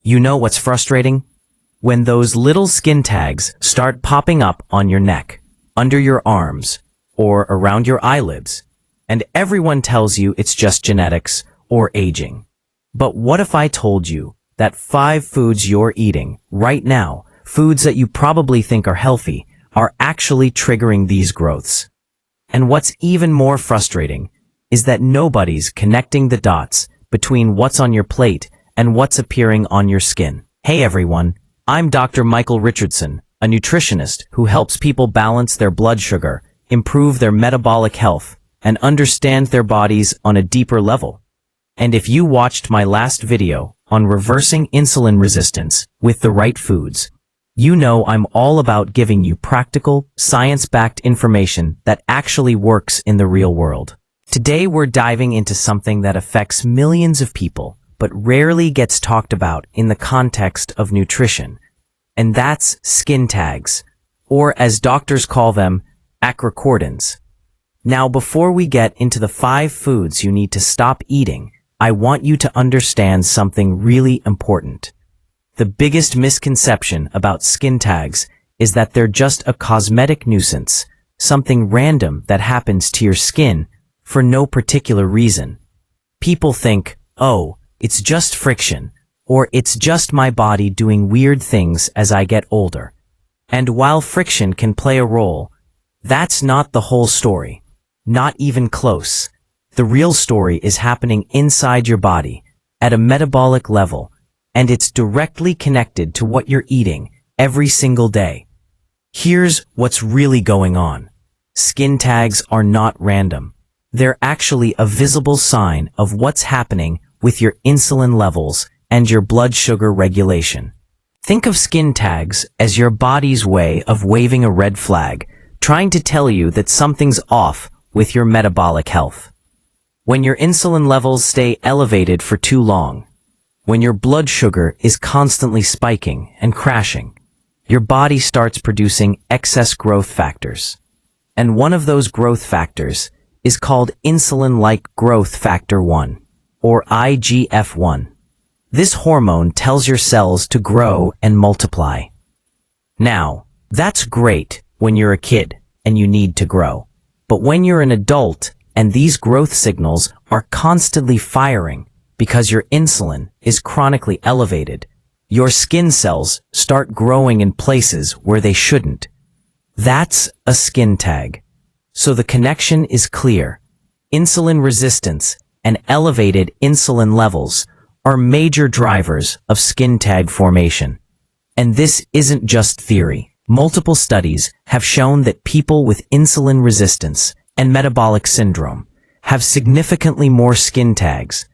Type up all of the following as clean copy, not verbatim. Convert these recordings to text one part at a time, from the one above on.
You know what's frustrating? When those little skin tags start popping up on your neck, under your arms, or around your eyelids, and everyone tells you it's just genetics or aging. But what if I told you that 5 foods you're eating right now, foods that you probably think are healthy, are actually triggering these growths? And what's even more frustrating is that nobody's connecting the dots between what's on your plate and what's appearing on your skin. Hey everyone, I'm Dr. Michael Richardson, a nutritionist who helps people balance their blood sugar, improve their metabolic health, and understand their bodies on a deeper level. And if you watched my last video on reversing insulin resistance with the right foods, you know I'm all about giving you practical, science-backed information that actually works in the real world. Today we're diving into something that affects millions of people, but rarely gets talked about in the context of nutrition. And that's skin tags, or as doctors call them, acrocordons. Now before we get into the 5 foods you need to stop eating, I want you to understand something really important. The biggest misconception about skin tags is that they're just a cosmetic nuisance, something random that happens to your skin for no particular reason. People think, oh, it's just friction, or it's just my body doing weird things as I get older. And while friction can play a role, that's not the whole story. Not even close. The real story is happening inside your body, at a metabolic level, and it's directly connected to what you're eating every single day. Here's what's really going on. Skin tags are not random. They're actually a visible sign of what's happening with your insulin levels and your blood sugar regulation. Think of skin tags as your body's way of waving a red flag, trying to tell you that something's off with your metabolic health. When your insulin levels stay elevated for too long, when your blood sugar is constantly spiking and crashing, your body starts producing excess growth factors. And one of those growth factors is called insulin-like growth factor 1, or IGF-1. This hormone tells your cells to grow and multiply. Now, that's great when you're a kid and you need to grow. But when you're an adult and these growth signals are constantly firing because your insulin is chronically elevated, your skin cells start growing in places where they shouldn't. That's a skin tag. So the connection is clear. Insulin resistance and elevated insulin levels are major drivers of skin tag formation. And this isn't just theory. Multiple studies have shown that people with insulin resistance and metabolic syndrome have significantly more skin tags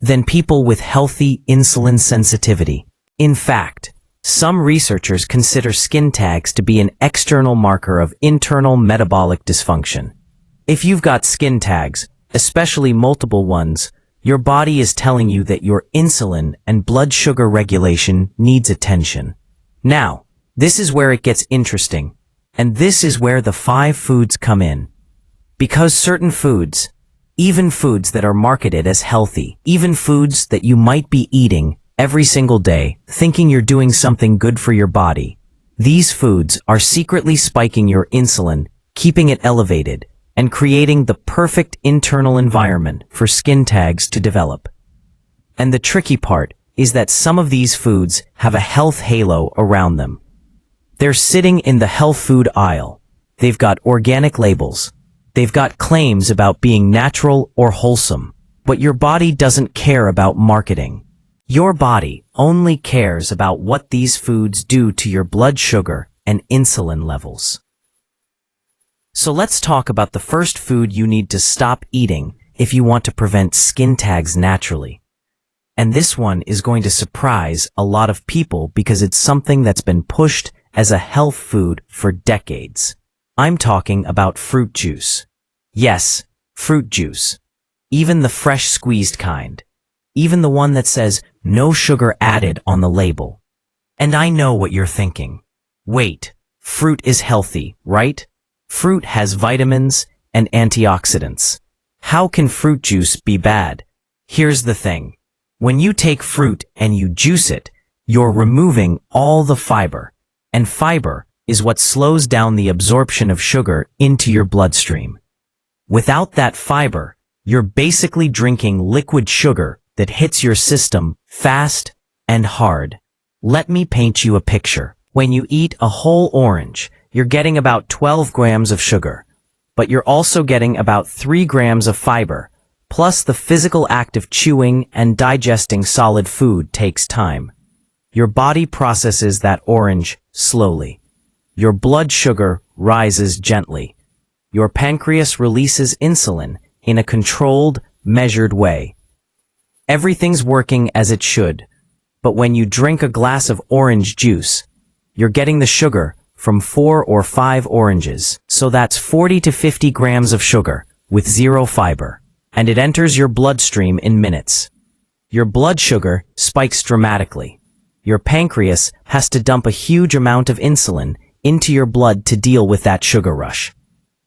than people with healthy insulin sensitivity. In fact, some researchers consider skin tags to be an external marker of internal metabolic dysfunction. If you've got skin tags, especially multiple ones, your body is telling you that your insulin and blood sugar regulation needs attention. Now, this is where it gets interesting, and this is where the 5 foods come in. Because certain foods, even foods that are marketed as healthy, even foods that you might be eating every single day, thinking you're doing something good for your body, these foods are secretly spiking your insulin, keeping it elevated, and creating the perfect internal environment for skin tags to develop. And the tricky part is that some of these foods have a health halo around them. They're sitting in the health food aisle. They've got organic labels. They've got claims about being natural or wholesome. But your body doesn't care about marketing. Your body only cares about what these foods do to your blood sugar and insulin levels. So let's talk about the first food you need to stop eating if you want to prevent skin tags naturally. And this one is going to surprise a lot of people because it's something that's been pushed as a health food for decades. I'm talking about fruit juice. Yes, fruit juice. Even the fresh squeezed kind. Even the one that says no sugar added on the label. And I know what you're thinking. Wait, fruit is healthy, right? Fruit has vitamins and antioxidants. How can fruit juice be bad? Here's the thing. When you take fruit and you juice it, you're removing all the fiber. And fiber is what slows down the absorption of sugar into your bloodstream. Without that fiber, you're basically drinking liquid sugar that hits your system fast and hard. Let me paint you a picture. When you eat a whole orange, you're getting about 12 grams of sugar, but you're also getting about 3 grams of fiber, plus the physical act of chewing and digesting solid food takes time. Your body processes that orange slowly. Your blood sugar rises gently. Your pancreas releases insulin in a controlled, measured way. Everything's working as it should, but when you drink a glass of orange juice, you're getting the sugar from 4 or 5 oranges, so that's 40 to 50 grams of sugar with 0 fiber, and it enters your bloodstream in minutes. Your blood sugar spikes dramatically. Your pancreas has to dump a huge amount of insulin into your blood to deal with that sugar rush.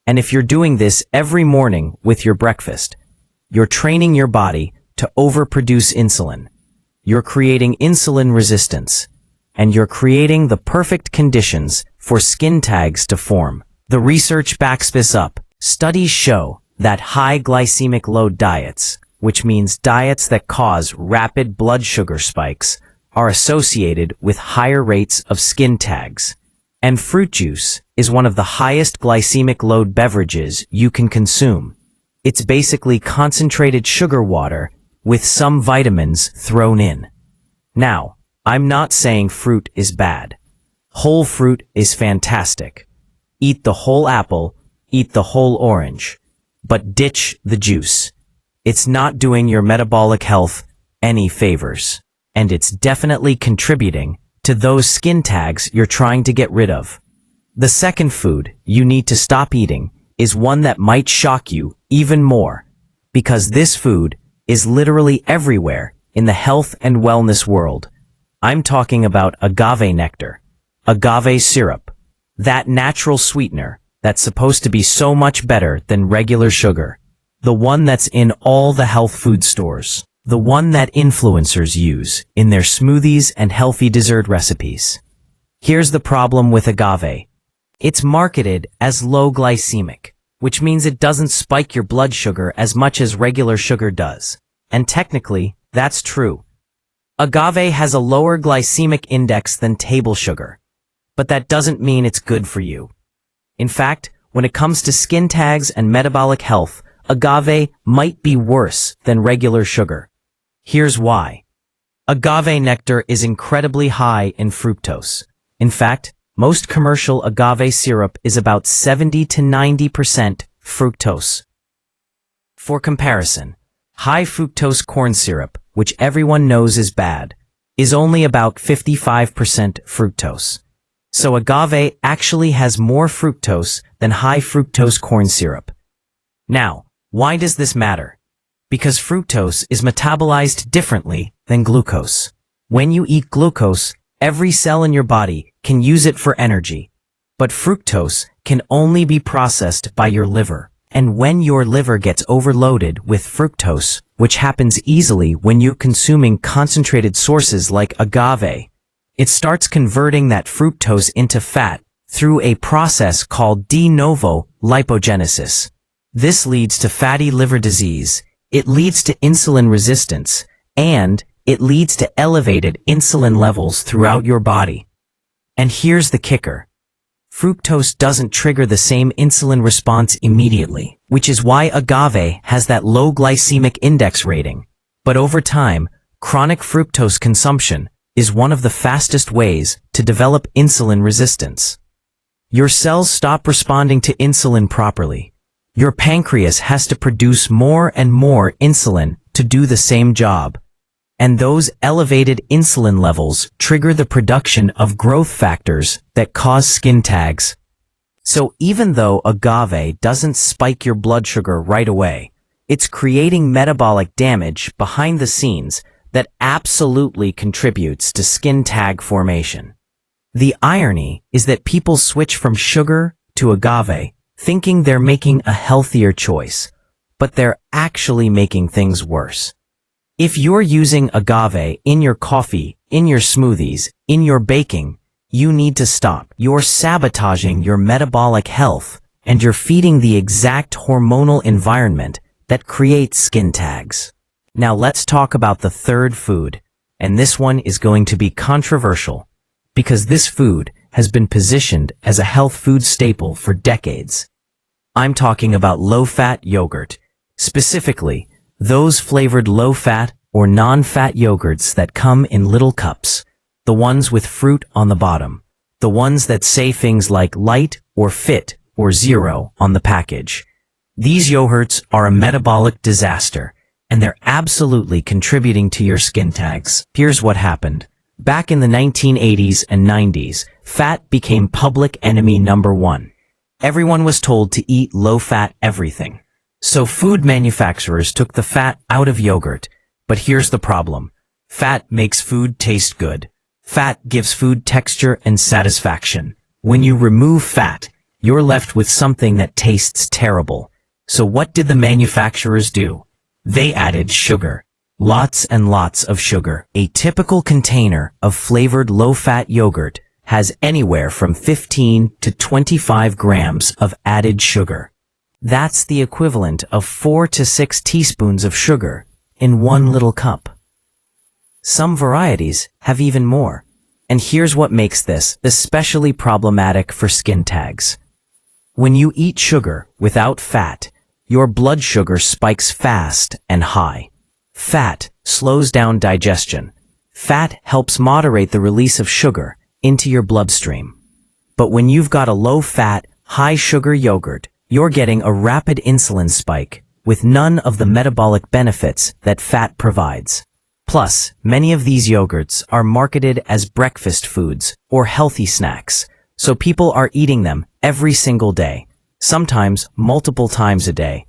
And if you're doing this every morning with your breakfast, you're training your body to overproduce insulin. You're creating insulin resistance, and you're creating the perfect conditions for skin tags to form. The research backs this up. Studies show that high glycemic load diets, which means diets that cause rapid blood sugar spikes, are associated with higher rates of skin tags. And fruit juice is one of the highest glycemic load beverages you can consume. It's basically concentrated sugar water with some vitamins thrown in. Now, I'm not saying fruit is bad. Whole fruit is fantastic. Eat the whole apple, eat the whole orange, but ditch the juice. It's not doing your metabolic health any favors, and it's definitely contributing to those skin tags you're trying to get rid of. The second food you need to stop eating is one that might shock you even more, because this food is literally everywhere in the health and wellness world. I'm talking about agave nectar, agave syrup, that natural sweetener that's supposed to be so much better than regular sugar, the one that's in all the health food stores. The one that influencers use in their smoothies and healthy dessert recipes. Here's the problem with agave. It's marketed as low glycemic, which means it doesn't spike your blood sugar as much as regular sugar does. And technically, that's true. Agave has a lower glycemic index than table sugar, but that doesn't mean it's good for you. In fact, when it comes to skin tags and metabolic health, agave might be worse than regular sugar. Here's why. Agave nectar is incredibly high in fructose. In fact, most commercial agave syrup is about 70 to 90% fructose. For comparison, high fructose corn syrup, which everyone knows is bad, is only about 55% fructose. So agave actually has more fructose than high fructose corn syrup. Now, why does this matter? Because fructose is metabolized differently than glucose. When you eat glucose, every cell in your body can use it for energy. But fructose can only be processed by your liver. And when your liver gets overloaded with fructose, which happens easily when you're consuming concentrated sources like agave, it starts converting that fructose into fat through a process called de novo lipogenesis. This leads to fatty liver disease. It leads to insulin resistance, and it leads to elevated insulin levels throughout your body. And here's the kicker. Fructose doesn't trigger the same insulin response immediately, which is why agave has that low glycemic index rating. But over time, chronic fructose consumption is one of the fastest ways to develop insulin resistance. Your cells stop responding to insulin properly. Your pancreas has to produce more and more insulin to do the same job. And those elevated insulin levels trigger the production of growth factors that cause skin tags. So even though agave doesn't spike your blood sugar right away, it's creating metabolic damage behind the scenes that absolutely contributes to skin tag formation. The irony is that people switch from sugar to agave thinking they're making a healthier choice, but they're actually making things worse. If you're using agave in your coffee, in your smoothies, in your baking, you need to stop. You're sabotaging your metabolic health, and you're feeding the exact hormonal environment that creates skin tags. Now let's talk about the third food, and this one is going to be controversial, because this food has been positioned as a health food staple for decades. I'm talking about low-fat yogurt, specifically those flavored low-fat or non-fat yogurts that come in little cups, the ones with fruit on the bottom, the ones that say things like light or fit or zero on the package. These yogurts are a metabolic disaster, and they're absolutely contributing to your skin tags. Here's what happened. Back in the 1980s and 90s, fat became public enemy number one. Everyone was told to eat low-fat everything. So food manufacturers took the fat out of yogurt. But here's the problem. Fat makes food taste good. Fat gives food texture and satisfaction. When you remove fat, you're left with something that tastes terrible. So what did the manufacturers do? They added sugar. Lots and lots of sugar. A typical container of flavored low-fat yogurt has anywhere from 15 to 25 grams of added sugar. That's the equivalent of 4 to 6 teaspoons of sugar in one little cup. Some varieties have even more. And here's what makes this especially problematic for skin tags. When you eat sugar without fat, your blood sugar spikes fast and high. Fat slows down digestion. Fat helps moderate the release of sugar into your bloodstream. But when you've got a low-fat, high-sugar yogurt, you're getting a rapid insulin spike with none of the metabolic benefits that fat provides. Plus, many of these yogurts are marketed as breakfast foods or healthy snacks, so people are eating them every single day, sometimes multiple times a day.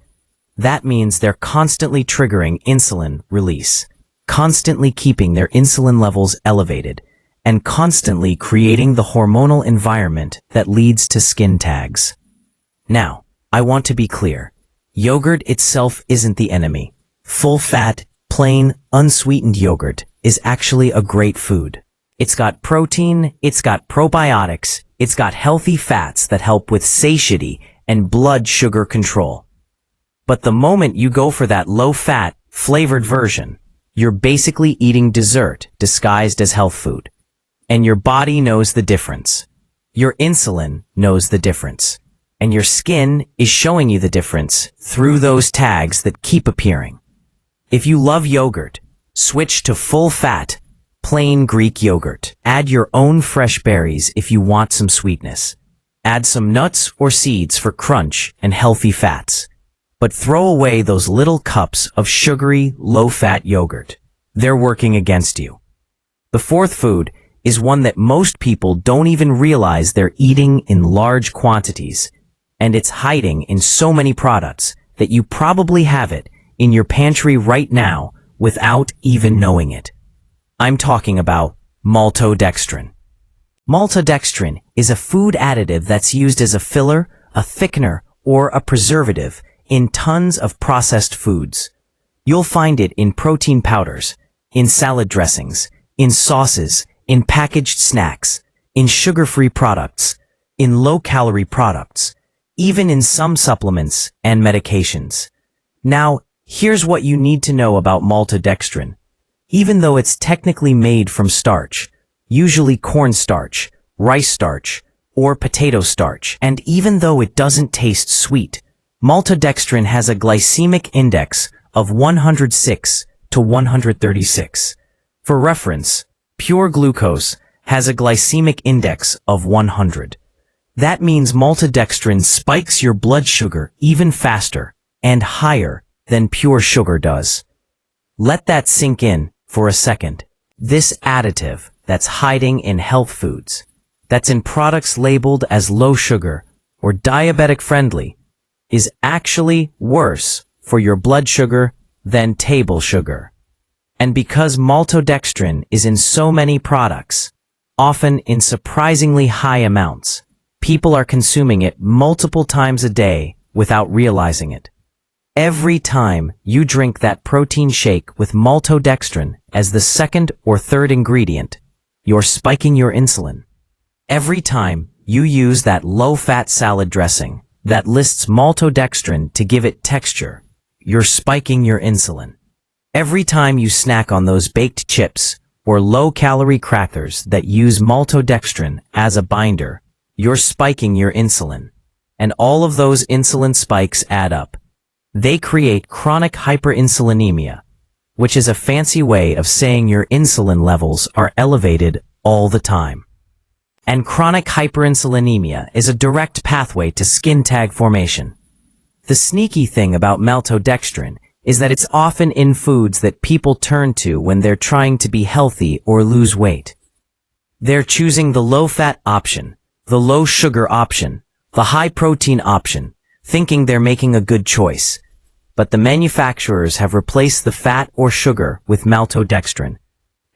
That means they're constantly triggering insulin release, constantly keeping their insulin levels elevated, and constantly creating the hormonal environment that leads to skin tags. Now, I want to be clear. Yogurt itself isn't the enemy. Full-fat, plain, unsweetened yogurt is actually a great food. It's got protein, it's got probiotics, it's got healthy fats that help with satiety and blood sugar control. But the moment you go for that low-fat, flavored version, you're basically eating dessert disguised as health food. And your body knows the difference. Your insulin knows the difference. And your skin is showing you the difference through those tags that keep appearing. If you love yogurt, switch to full-fat, plain Greek yogurt. Add your own fresh berries if you want some sweetness. Add some nuts or seeds for crunch and healthy fats. But throw away those little cups of sugary, low-fat yogurt. They're working against you. The fourth food is one that most people don't even realize they're eating in large quantities, and it's hiding in so many products that you probably have it in your pantry right now without even knowing it. I'm talking about maltodextrin. Maltodextrin is a food additive that's used as a filler, a thickener, or a preservative in tons of processed foods. You'll find it in protein powders, in salad dressings, in sauces, in packaged snacks, in sugar-free products, in low-calorie products, even in some supplements and medications. Now, here's what you need to know about maltodextrin. Even though it's technically made from starch, usually cornstarch, rice starch, or potato starch, and even though it doesn't taste sweet, maltodextrin has a glycemic index of 106 to 136. For reference, pure glucose has a glycemic index of 100. That means maltodextrin spikes your blood sugar even faster and higher than pure sugar does. Let that sink in for a second. This additive that's hiding in health foods, that's in products labeled as low sugar or diabetic friendly, is actually worse for your blood sugar than table sugar. And because maltodextrin is in so many products, often in surprisingly high amounts, people are consuming it multiple times a day without realizing it. Every time you drink that protein shake with maltodextrin as the second or third ingredient, you're spiking your insulin. Every time you use that low-fat salad dressing that lists maltodextrin to give it texture, you're spiking your insulin. Every time you snack on those baked chips or low-calorie crackers that use maltodextrin as a binder, you're spiking your insulin. And all of those insulin spikes add up. They create chronic hyperinsulinemia, which is a fancy way of saying your insulin levels are elevated all the time. And chronic hyperinsulinemia is a direct pathway to skin tag formation. The sneaky thing about maltodextrin is that it's often in foods that people turn to when they're trying to be healthy or lose weight. They're choosing the low-fat option, the low-sugar option, the high-protein option, thinking they're making a good choice. But the manufacturers have replaced the fat or sugar with maltodextrin.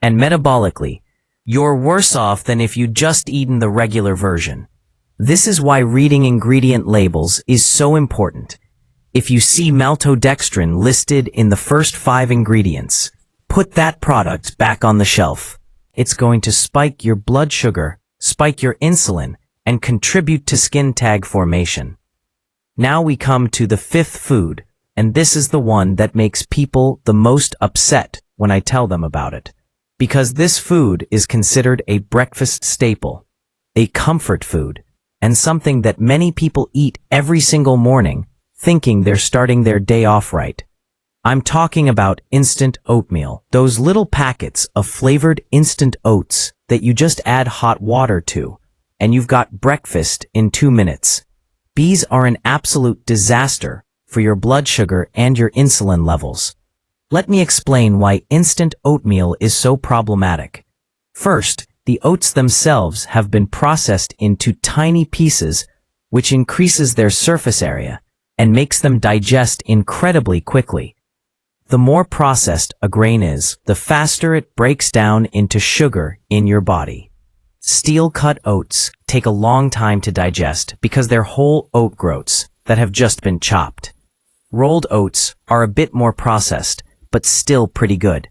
And metabolically, you're worse off than if you'd just eaten the regular version. This is why reading ingredient labels is so important. If you see maltodextrin listed in the first 5 ingredients, put that product back on the shelf. It's going to spike your blood sugar, spike your insulin, and contribute to skin tag formation. Now we come to the 5th food, and this is the one that makes people the most upset when I tell them about it. Because this food is considered a breakfast staple, a comfort food, and something that many people eat every single morning, thinking they're starting their day off right. I'm talking about instant oatmeal, those little packets of flavored instant oats that you just add hot water to, and you've got breakfast in 2 minutes. These are an absolute disaster for your blood sugar and your insulin levels. Let me explain why instant oatmeal is so problematic. First, the oats themselves have been processed into tiny pieces, which increases their surface area and makes them digest incredibly quickly. The more processed a grain is, the faster it breaks down into sugar in your body. Steel-cut oats take a long time to digest because they're whole oat groats that have just been chopped. Rolled oats are a bit more processed, but still pretty good.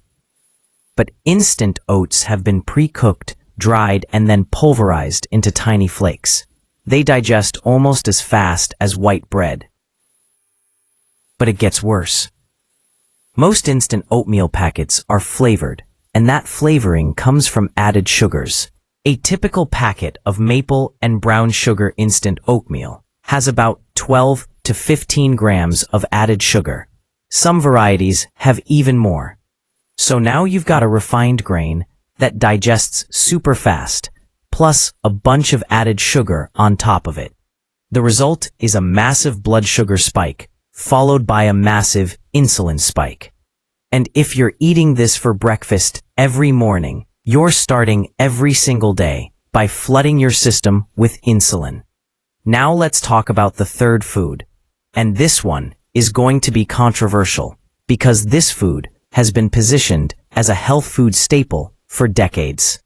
But instant oats have been pre-cooked, dried, and then pulverized into tiny flakes. They digest almost as fast as white bread. But it gets worse. Most instant oatmeal packets are flavored, and that flavoring comes from added sugars. A typical packet of maple and brown sugar instant oatmeal has about 12 to 15 grams of added sugar. Some varieties have even more. So now you've got a refined grain that digests super fast, plus a bunch of added sugar on top of it. The result is a massive blood sugar spike, followed by a massive insulin spike. And if you're eating this for breakfast every morning, you're starting every single day by flooding your system with insulin. Now let's talk about the 3rd food. And this one is going to be controversial because this food has been positioned as a health food staple for decades.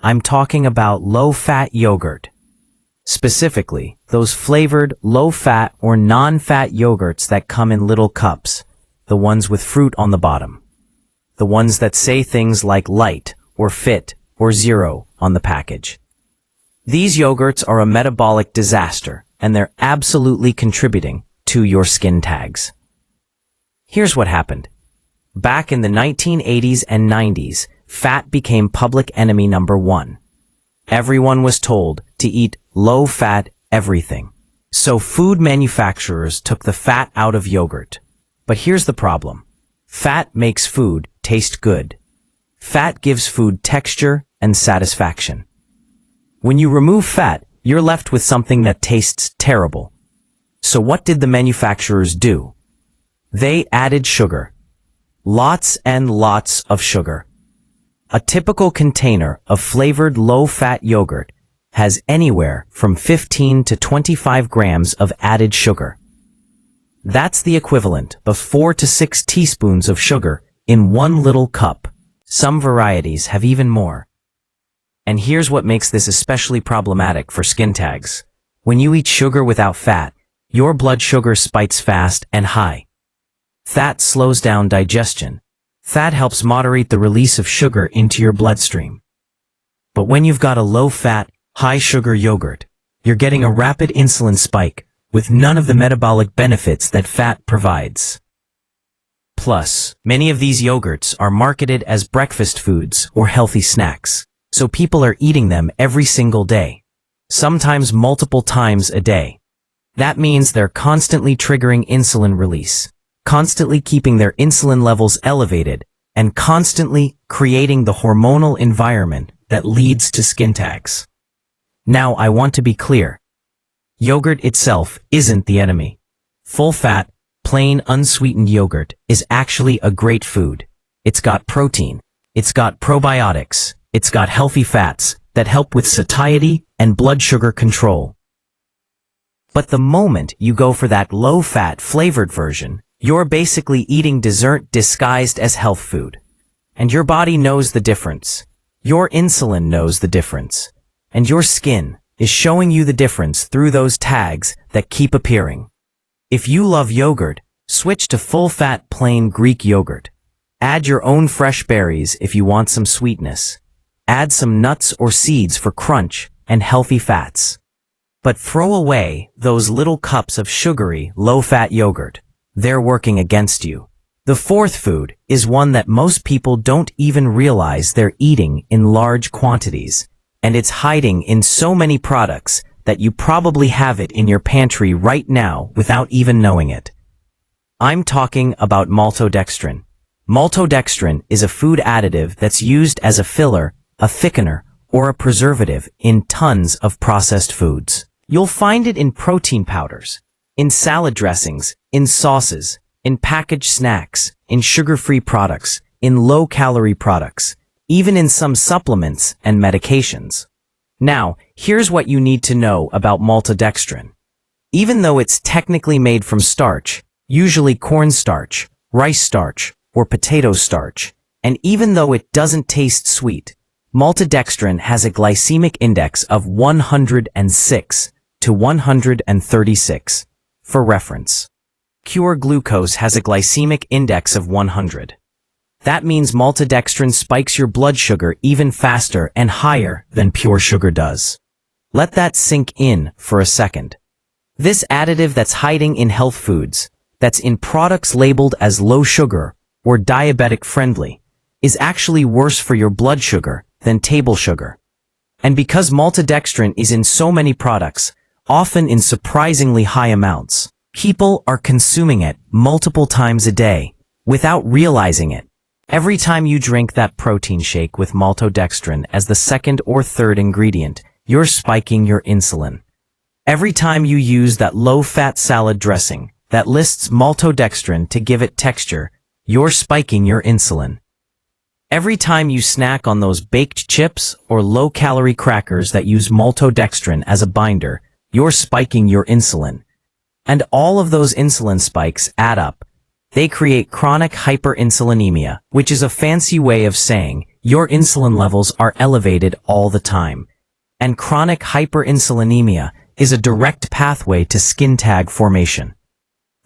I'm talking about low-fat yogurt. Specifically, those flavored low-fat or non-fat yogurts that come in little cups, the ones with fruit on the bottom. The ones that say things like light or fit or zero on the package. These yogurts are a metabolic disaster, and they're absolutely contributing to your skin tags. Here's what happened. Back in the 1980s and 90s, fat became public enemy number 1. Everyone was told to eat low-fat everything. So food manufacturers took the fat out of yogurt. But here's the problem. Fat makes food taste good. Fat gives food texture and satisfaction. When you remove fat, you're left with something that tastes terrible. So what did the manufacturers do? They added sugar. Lots and lots of sugar. A typical container of flavored low-fat yogurt has anywhere from 15 to 25 grams of added sugar. That's the equivalent of 4 to 6 teaspoons of sugar in one little cup. Some varieties have even more. And here's what makes this especially problematic for skin tags. When you eat sugar without fat, your blood sugar spikes fast and high. Fat slows down digestion. Fat helps moderate the release of sugar into your bloodstream. But when you've got a low-fat, high-sugar yogurt, you're getting a rapid insulin spike with none of the metabolic benefits that fat provides. Plus, many of these yogurts are marketed as breakfast foods or healthy snacks, so people are eating them every single day, sometimes multiple times a day. That means they're constantly triggering insulin release, constantly keeping their insulin levels elevated, and constantly creating the hormonal environment that leads to skin tags. Now I want to be clear. Yogurt itself isn't the enemy. Full-fat, plain unsweetened yogurt is actually a great food. It's got protein, it's got probiotics, it's got healthy fats that help with satiety and blood sugar control. But the moment you go for that low-fat flavored version, you're basically eating dessert disguised as health food. And your body knows the difference. Your insulin knows the difference. And your skin is showing you the difference through those tags that keep appearing. If you love yogurt, switch to full-fat plain Greek yogurt. Add your own fresh berries if you want some sweetness. Add some nuts or seeds for crunch and healthy fats. But throw away those little cups of sugary, low-fat yogurt. They're working against you. The fourth food is one that most people don't even realize they're eating in large quantities, and it's hiding in so many products that you probably have it in your pantry right now without even knowing it. I'm talking about maltodextrin. Maltodextrin is a food additive that's used as a filler, a thickener, or a preservative in tons of processed foods. You'll find it in protein powders, in salad dressings, in sauces, in packaged snacks, in sugar-free products, in low-calorie products, even in some supplements and medications. Now, here's what you need to know about maltodextrin. Even though it's technically made from starch, usually cornstarch, rice starch, or potato starch, and even though it doesn't taste sweet, maltodextrin has a glycemic index of 106 to 136. For reference, pure glucose has a glycemic index of 100. That means maltodextrin spikes your blood sugar even faster and higher than pure sugar does. Let that sink in for a second. This additive that's hiding in health foods, that's in products labeled as low sugar or diabetic friendly, is actually worse for your blood sugar than table sugar. And because maltodextrin is in so many products, often in surprisingly high amounts, people are consuming it multiple times a day without realizing it. Every time you drink that protein shake with maltodextrin as the second or third ingredient, you're spiking your insulin. Every time you use that low-fat salad dressing that lists maltodextrin to give it texture, you're spiking your insulin. Every time you snack on those baked chips or low-calorie crackers that use maltodextrin as a binder, you're spiking your insulin. And all of those insulin spikes add up. They create chronic hyperinsulinemia, which is a fancy way of saying your insulin levels are elevated all the time. And chronic hyperinsulinemia is a direct pathway to skin tag formation.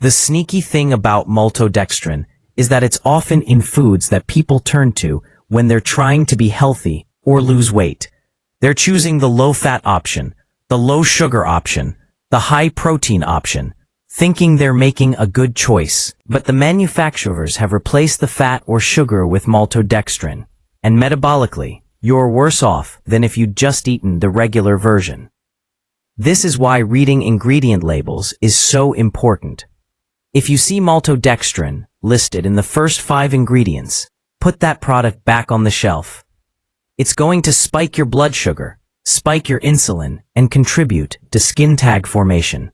The sneaky thing about maltodextrin is that it's often in foods that people turn to when they're trying to be healthy or lose weight. They're choosing the low-fat option, the low-sugar option, the high-protein option, thinking they're making a good choice. But the manufacturers have replaced the fat or sugar with maltodextrin, and metabolically, you're worse off than if you'd just eaten the regular version. This is why reading ingredient labels is so important. If you see maltodextrin listed in the first 5 ingredients, put that product back on the shelf. It's going to spike your blood sugar, spike your insulin, and contribute to skin tag formation.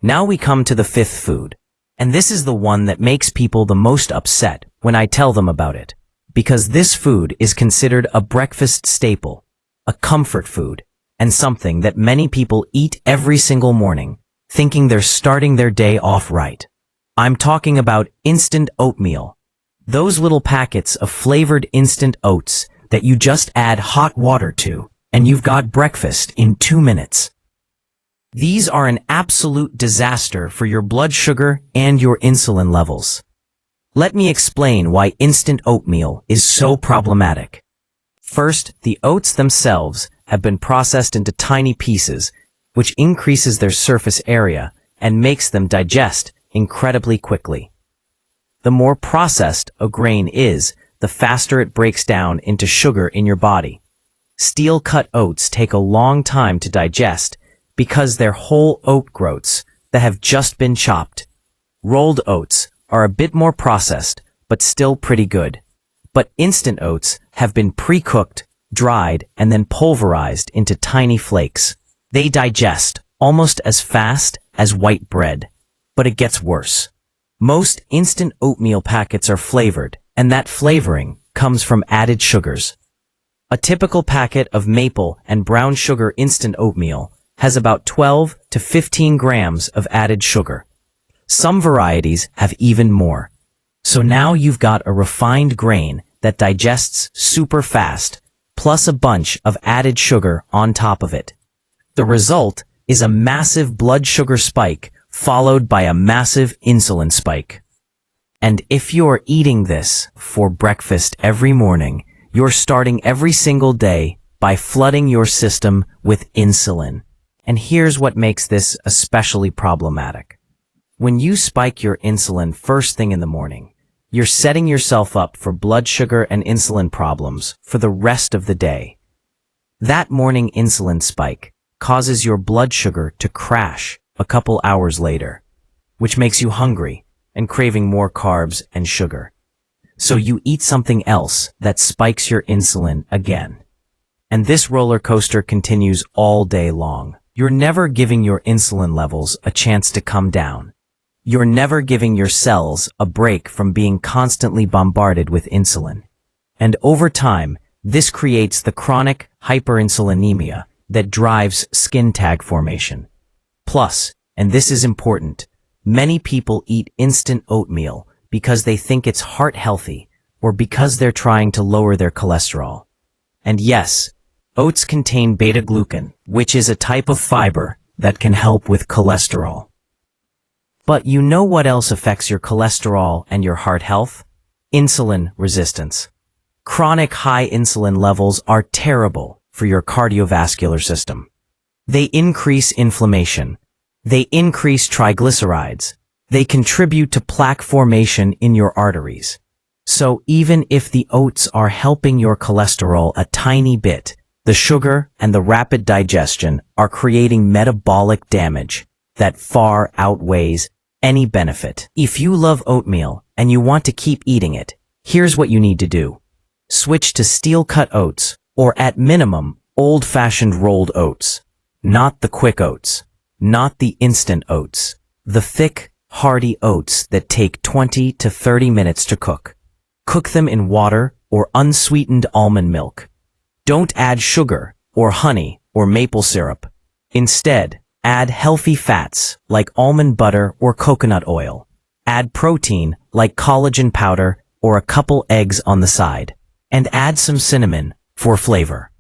Now we come to the 5th food, and this is the one that makes people the most upset when I tell them about it, because this food is considered a breakfast staple, a comfort food, and something that many people eat every single morning, thinking they're starting their day off right. I'm talking about instant oatmeal. Those little packets of flavored instant oats that you just add hot water to, and you've got breakfast in 2 minutes. These are an absolute disaster for your blood sugar and your insulin levels. Let me explain why instant oatmeal is so problematic. First, the oats themselves have been processed into tiny pieces, which increases their surface area and makes them digest incredibly quickly. The more processed a grain is, the faster it breaks down into sugar in your body. Steel-cut oats take a long time to digest because they're whole oat groats that have just been chopped. Rolled oats are a bit more processed, but still pretty good. But instant oats have been pre-cooked, dried, and then pulverized into tiny flakes. They digest almost as fast as white bread. But it gets worse. Most instant oatmeal packets are flavored, and that flavoring comes from added sugars. A typical packet of maple and brown sugar instant oatmeal has about 12 to 15 grams of added sugar. Some varieties have even more. So now you've got a refined grain that digests super fast, plus a bunch of added sugar on top of it. The result is a massive blood sugar spike followed by a massive insulin spike. And if you're eating this for breakfast every morning, you're starting every single day by flooding your system with insulin. And here's what makes this especially problematic. When you spike your insulin first thing in the morning, you're setting yourself up for blood sugar and insulin problems for the rest of the day. That morning insulin spike causes your blood sugar to crash a couple hours later, which makes you hungry and craving more carbs and sugar. So you eat something else that spikes your insulin again. And this roller coaster continues all day long. You're never giving your insulin levels a chance to come down. You're never giving your cells a break from being constantly bombarded with insulin. And over time, this creates the chronic hyperinsulinemia that drives skin tag formation. Plus, and this is important, many people eat instant oatmeal because they think it's heart healthy or because they're trying to lower their cholesterol. And yes, oats contain beta-glucan, which is a type of fiber that can help with cholesterol. But you know what else affects your cholesterol and your heart health? Insulin resistance. Chronic high insulin levels are terrible for your cardiovascular system. They increase inflammation. They increase triglycerides. They contribute to plaque formation in your arteries. So even if the oats are helping your cholesterol a tiny bit, the sugar and the rapid digestion are creating metabolic damage that far outweighs any benefit. If you love oatmeal and you want to keep eating it, here's what you need to do. Switch to steel-cut oats, or at minimum, old-fashioned rolled oats. Not the quick oats. Not the instant oats. The thick, hearty oats that take 20 to 30 minutes to cook. Cook them in water or unsweetened almond milk. Don't add sugar, or honey, or maple syrup. Instead, add healthy fats like almond butter or coconut oil. Add protein like collagen powder or a couple eggs on the side. And add some cinnamon for flavor.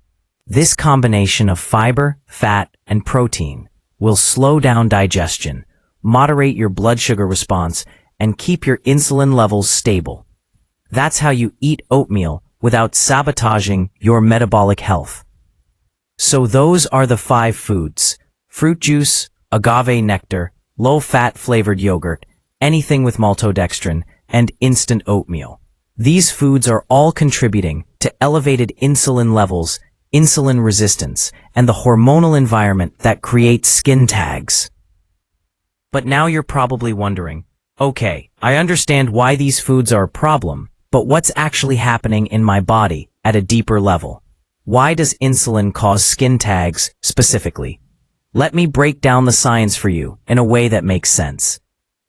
This combination of fiber, fat, and protein will slow down digestion, moderate your blood sugar response, and keep your insulin levels stable. That's how you eat oatmeal without sabotaging your metabolic health. So those are the 5 foods: fruit juice, agave nectar, low-fat flavored yogurt, anything with maltodextrin, and instant oatmeal. These foods are all contributing to elevated insulin levels, insulin resistance, and the hormonal environment that creates skin tags. But now you're probably wondering, okay, I understand why these foods are a problem, but what's actually happening in my body at a deeper level? Why does insulin cause skin tags specifically? Let me break down the science for you in a way that makes sense.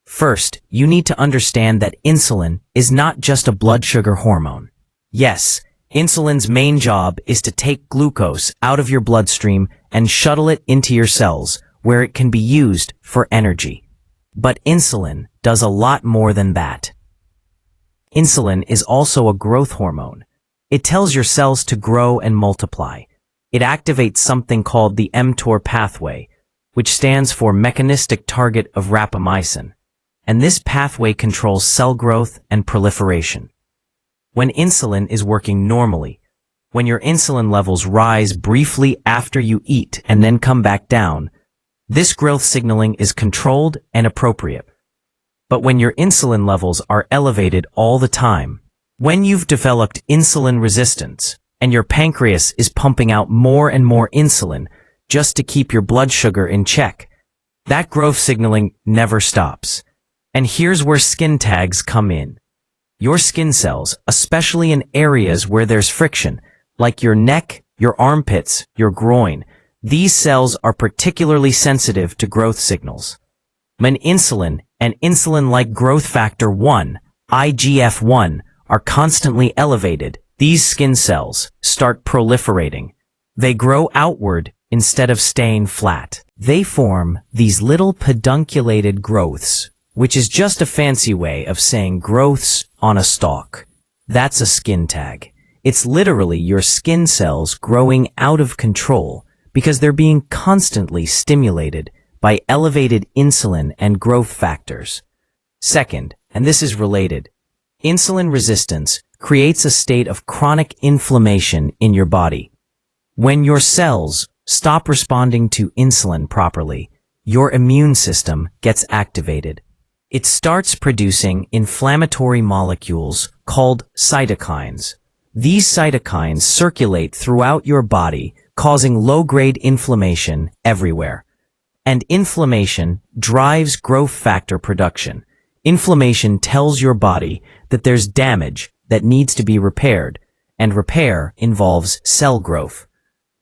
First, you need to understand that insulin is not just a blood sugar hormone. Yes, insulin's main job is to take glucose out of your bloodstream and shuttle it into your cells, where it can be used for energy. But insulin does a lot more than that. Insulin is also a growth hormone. It tells your cells to grow and multiply. It activates something called the mTOR pathway, which stands for mechanistic target of rapamycin. and this pathway controls cell growth and proliferation. When insulin is working normally, when your insulin levels rise briefly after you eat and then come back down, this growth signaling is controlled and appropriate. But when your insulin levels are elevated all the time, when you've developed insulin resistance, and your pancreas is pumping out more and more insulin just to keep your blood sugar in check, that growth signaling never stops. And here's where skin tags come in. Your skin cells, especially in areas where there's friction, like your neck, your armpits, your groin, these cells are particularly sensitive to growth signals. When insulin and insulin-like growth factor 1, IGF-1, are constantly elevated, these skin cells start proliferating. They grow outward instead of staying flat. They form these little pedunculated growths, which is just a fancy way of saying growths on a stalk. That's a skin tag. It's literally your skin cells growing out of control because they're being constantly stimulated by elevated insulin and growth factors. Second, and this is related, insulin resistance creates a state of chronic inflammation in your body. When your cells stop responding to insulin properly, your immune system gets activated. It starts producing inflammatory molecules called cytokines. These cytokines circulate throughout your body, causing low-grade inflammation everywhere. And inflammation drives growth factor production. Inflammation tells your body that there's damage that needs to be repaired, and repair involves cell growth.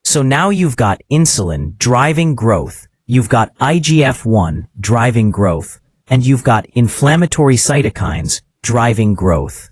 So now you've got insulin driving growth, you've got IGF-1 driving growth, and you've got inflammatory cytokines driving growth.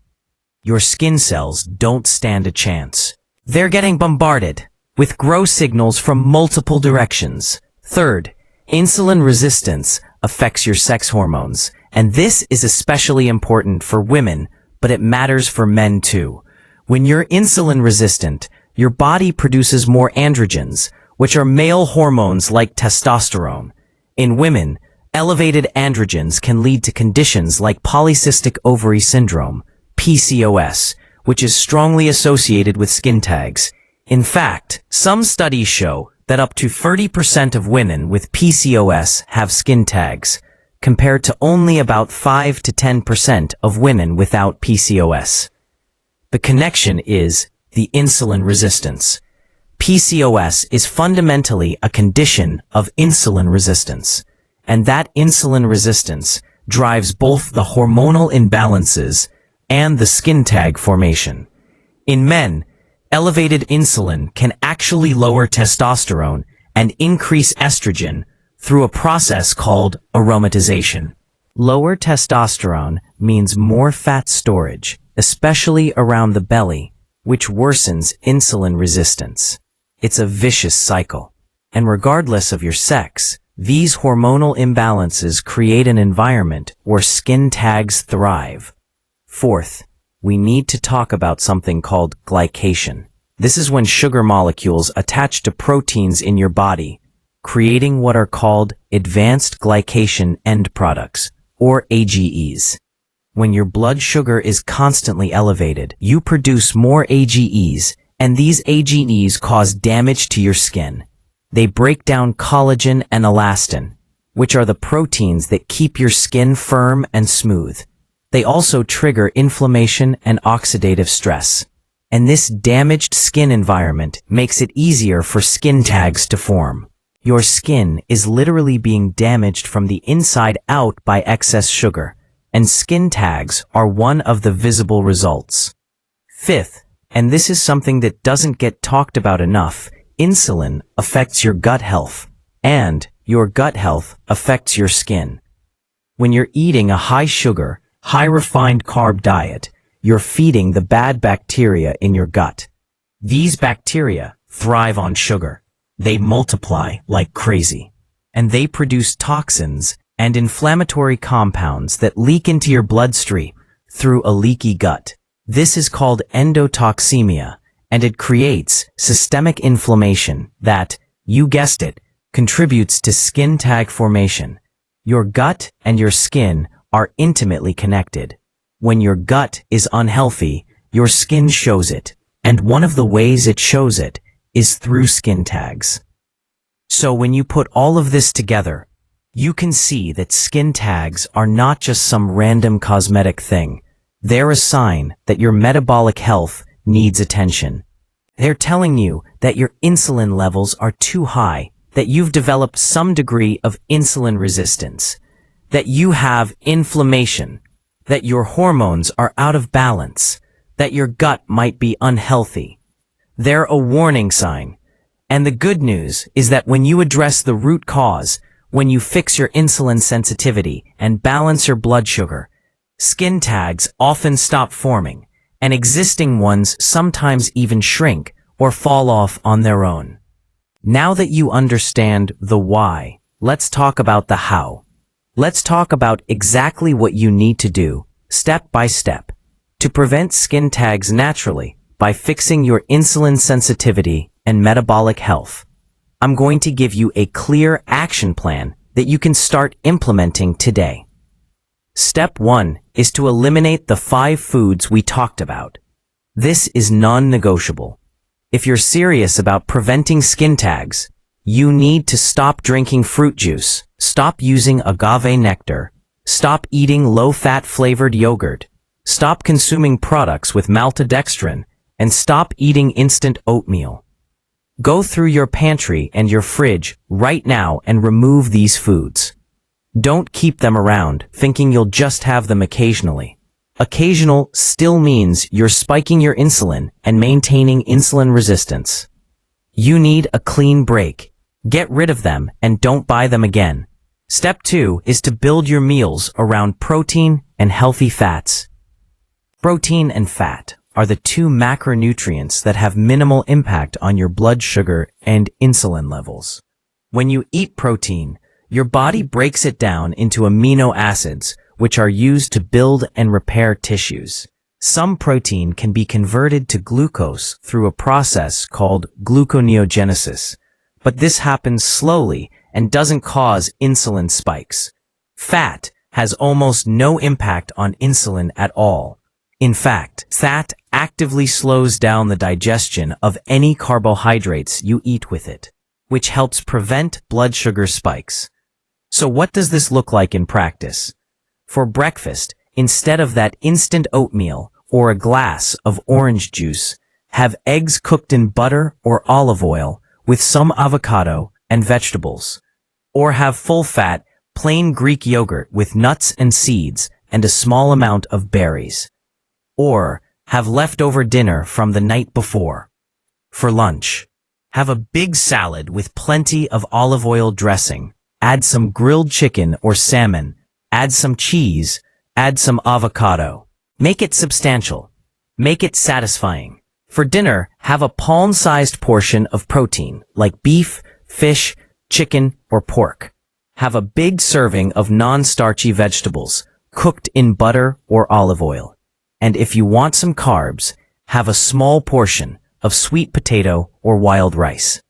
Your skin cells don't stand a chance. They're getting bombarded with growth signals from multiple directions. Third, insulin resistance affects your sex hormones, and this is especially important for women, but it matters for men too. When you're insulin resistant, your body produces more androgens, which are male hormones like testosterone. In women, elevated androgens can lead to conditions like polycystic ovary syndrome, PCOS, which is strongly associated with skin tags. In fact, some studies show that up to 30% of women with PCOS have skin tags, compared to only about 5 to 10% of women without PCOS. The connection is the insulin resistance. PCOS is fundamentally a condition of insulin resistance, and that insulin resistance drives both the hormonal imbalances and the skin tag formation. In men, elevated insulin can actually lower testosterone and increase estrogen through a process called aromatization. Lower testosterone means more fat storage, especially around the belly, which worsens insulin resistance. It's a vicious cycle. And regardless of your sex, these hormonal imbalances create an environment where skin tags thrive. Fourth, we need to talk about something called glycation. This is when sugar molecules attach to proteins in your body, creating what are called advanced glycation end products, or AGEs. When your blood sugar is constantly elevated, you produce more AGEs, and these AGEs cause damage to your skin. They break down collagen and elastin, which are the proteins that keep your skin firm and smooth. They also trigger inflammation and oxidative stress. And this damaged skin environment makes it easier for skin tags to form. Your skin is literally being damaged from the inside out by excess sugar, and skin tags are one of the visible results. Fifth, and this is something that doesn't get talked about enough, insulin affects your gut health, and your gut health affects your skin. When you're eating a high-sugar, high-refined carb diet, you're feeding the bad bacteria in your gut. These bacteria thrive on sugar. They multiply like crazy. And they produce toxins and inflammatory compounds that leak into your bloodstream through a leaky gut. This is called endotoxemia, and it creates systemic inflammation that, you guessed it, contributes to skin tag formation. Your gut and your skin are intimately connected. When your gut is unhealthy, your skin shows it, and one of the ways it shows it is through skin tags. So when you put all of this together, you can see that skin tags are not just some random cosmetic thing. They're a sign that your metabolic health needs attention. They're telling you that your insulin levels are too high, that you've developed some degree of insulin resistance, that you have inflammation, that your hormones are out of balance, that your gut might be unhealthy. They're a warning sign. And the good news is that when you address the root cause, when you fix your insulin sensitivity and balance your blood sugar, skin tags often stop forming, and existing ones sometimes even shrink or fall off on their own. Now that you understand the why, let's talk about the how. Let's talk about exactly what you need to do, step by step, to prevent skin tags naturally by fixing your insulin sensitivity and metabolic health. I'm going to give you a clear action plan that you can start implementing today. Step 1 is to eliminate the 5 foods we talked about. This is non-negotiable. If you're serious about preventing skin tags, you need to stop drinking fruit juice, stop using agave nectar, stop eating low-fat flavored yogurt, stop consuming products with maltodextrin, and stop eating instant oatmeal. Go through your pantry and your fridge right now and remove these foods. Don't keep them around, thinking you'll just have them occasionally. Occasional still means you're spiking your insulin and maintaining insulin resistance. You need a clean break. Get rid of them and don't buy them again. Step 2 is to build your meals around protein and healthy fats. Protein and fat are the 2 macronutrients that have minimal impact on your blood sugar and insulin levels. When you eat protein, your body breaks it down into amino acids, which are used to build and repair tissues. Some protein can be converted to glucose through a process called gluconeogenesis, but this happens slowly and doesn't cause insulin spikes. Fat has almost no impact on insulin at all. In fact, fat actively slows down the digestion of any carbohydrates you eat with it, which helps prevent blood sugar spikes. So what does this look like in practice? For breakfast, instead of that instant oatmeal or a glass of orange juice, have eggs cooked in butter or olive oil with some avocado and vegetables. Or have full-fat, plain Greek yogurt with nuts and seeds and a small amount of berries. Or have leftover dinner from the night before. For lunch, have a big salad with plenty of olive oil dressing. Add some grilled chicken or salmon. Add some cheese. Add some avocado. Make it substantial. Make it satisfying. For dinner, have a palm-sized portion of protein, like beef, fish, chicken, or pork. Have a big serving of non-starchy vegetables, cooked in butter or olive oil. And if you want some carbs, have a small portion of sweet potato or wild rice.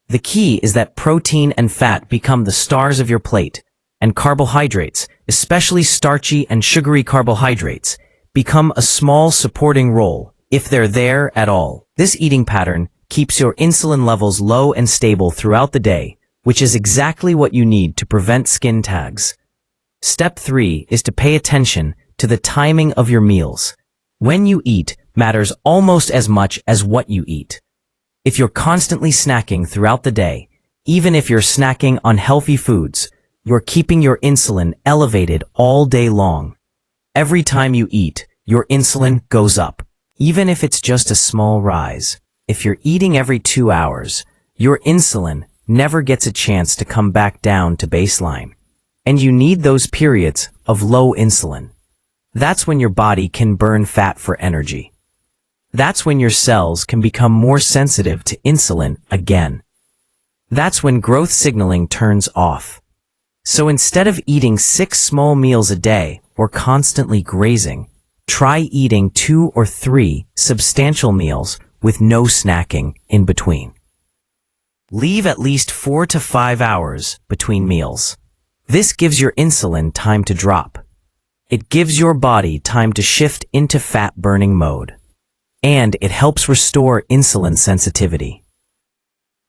The key is that protein and fat become the stars of your plate, and carbohydrates, especially starchy and sugary carbohydrates, become a small supporting role, if they're there at all. This eating pattern keeps your insulin levels low and stable throughout the day, which is exactly what you need to prevent skin tags. Step 3 is to pay attention to the timing of your meals. When you eat matters almost as much as what you eat. If you're constantly snacking throughout the day, even if you're snacking on healthy foods, you're keeping your insulin elevated all day long. Every time you eat, your insulin goes up, even if it's just a small rise. If you're eating every 2 hours, your insulin never gets a chance to come back down to baseline. And you need those periods of low insulin. That's when your body can burn fat for energy. That's when your cells can become more sensitive to insulin again. That's when growth signaling turns off. So instead of eating 6 small meals a day or constantly grazing, try eating 2 or 3 substantial meals with no snacking in between. Leave at least 4 to 5 hours between meals. This gives your insulin time to drop. It gives your body time to shift into fat-burning mode. And it helps restore insulin sensitivity.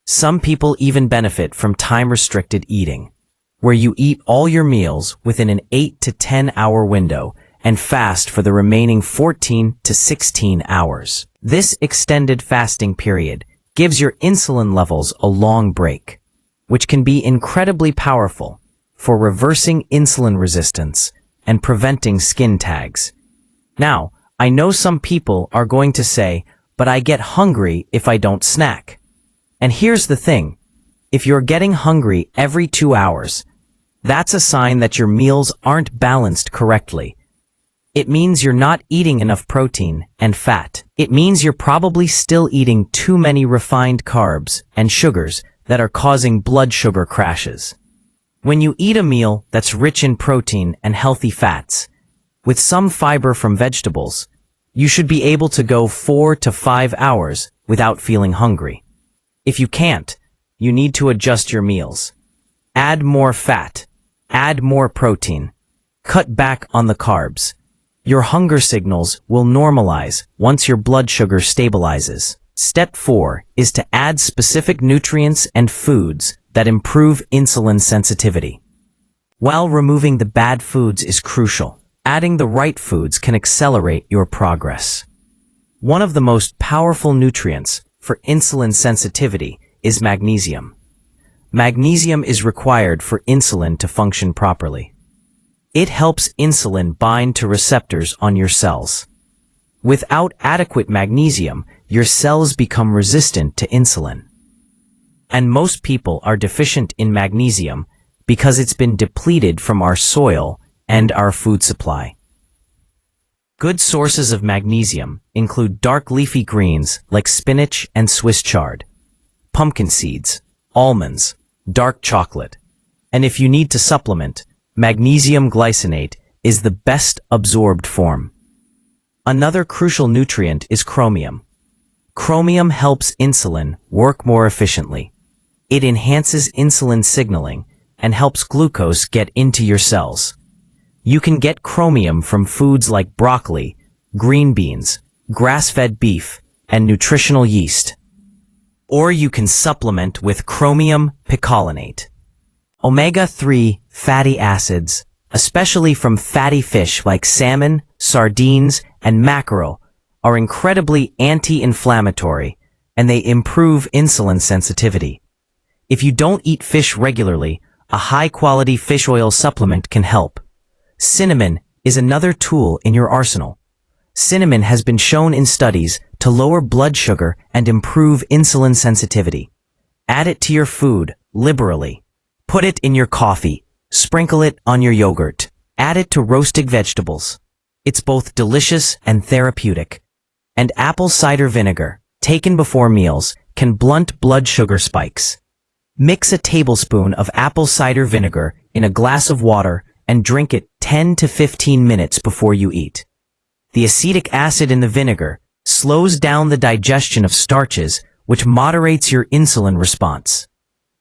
Some people even benefit from time-restricted eating, where you eat all your meals within an 8 to 10 hour window and fast for the remaining 14 to 16 hours. This extended fasting period gives your insulin levels a long break, which can be incredibly powerful for reversing insulin resistance and preventing skin tags. Now, I know some people are going to say, but I get hungry if I don't snack. And here's the thing. If you're getting hungry every 2 hours, that's a sign that your meals aren't balanced correctly. It means you're not eating enough protein and fat. It means you're probably still eating too many refined carbs and sugars that are causing blood sugar crashes. When you eat a meal that's rich in protein and healthy fats, with some fiber from vegetables, you should be able to go 4 to 5 hours without feeling hungry. If you can't, you need to adjust your meals. Add more fat. Add more protein. Cut back on the carbs. Your hunger signals will normalize once your blood sugar stabilizes. Step 4 is to add specific nutrients and foods that improve insulin sensitivity. While removing the bad foods is crucial, adding the right foods can accelerate your progress. One of the most powerful nutrients for insulin sensitivity is magnesium. Magnesium is required for insulin to function properly. It helps insulin bind to receptors on your cells. Without adequate magnesium, your cells become resistant to insulin. And most people are deficient in magnesium because it's been depleted from our soil and our food supply. Good sources of magnesium include dark leafy greens like spinach and Swiss chard, pumpkin seeds, almonds, dark chocolate. And if you need to supplement, magnesium glycinate is the best absorbed form. Another crucial nutrient is chromium. Chromium helps insulin work more efficiently. It enhances insulin signaling and helps glucose get into your cells. You can get chromium from foods like broccoli, green beans, grass-fed beef, and nutritional yeast. Or you can supplement with chromium picolinate. Omega-3 fatty acids, especially from fatty fish like salmon, sardines, and mackerel, are incredibly anti-inflammatory, and they improve insulin sensitivity. If you don't eat fish regularly, a high-quality fish oil supplement can help. Cinnamon is another tool in your arsenal. Cinnamon has been shown in studies to lower blood sugar and improve insulin sensitivity. Add it to your food liberally. Put it in your coffee. Sprinkle it on your yogurt. Add it to roasted vegetables. It's both delicious and therapeutic. And apple cider vinegar, taken before meals, can blunt blood sugar spikes. Mix a tablespoon of apple cider vinegar in a glass of water and drink it 10 to 15 minutes before you eat. The acetic acid in the vinegar slows down the digestion of starches, which moderates your insulin response.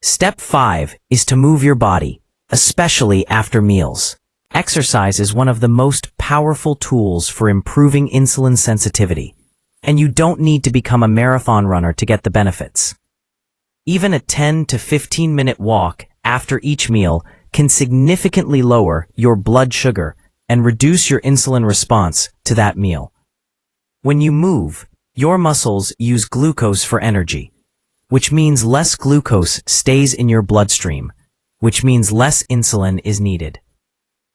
Step 5 is to move your body, especially after meals. Exercise is one of the most powerful tools for improving insulin sensitivity, and you don't need to become a marathon runner to get the benefits. Even a 10 to 15-minute walk after each meal can significantly lower your blood sugar and reduce your insulin response to that meal. When you move, your muscles use glucose for energy, which means less glucose stays in your bloodstream, which means less insulin is needed.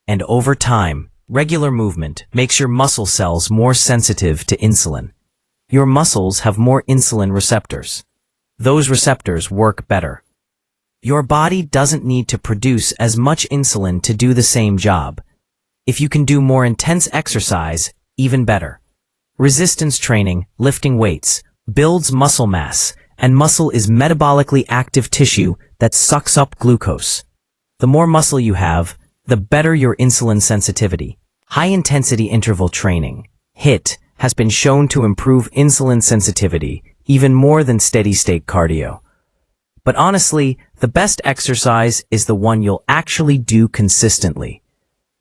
And over time, regular movement makes your muscle cells more sensitive to insulin. Your muscles have more insulin receptors. Those receptors work better. Your body doesn't need to produce as much insulin to do the same job. If you can do more intense exercise, even better. Resistance training, lifting weights, builds muscle mass, and muscle is metabolically active tissue that sucks up glucose. The more muscle you have, the better your insulin sensitivity. High-intensity interval training, HIIT, has been shown to improve insulin sensitivity even more than steady-state cardio. But honestly, the best exercise is the one you'll actually do consistently.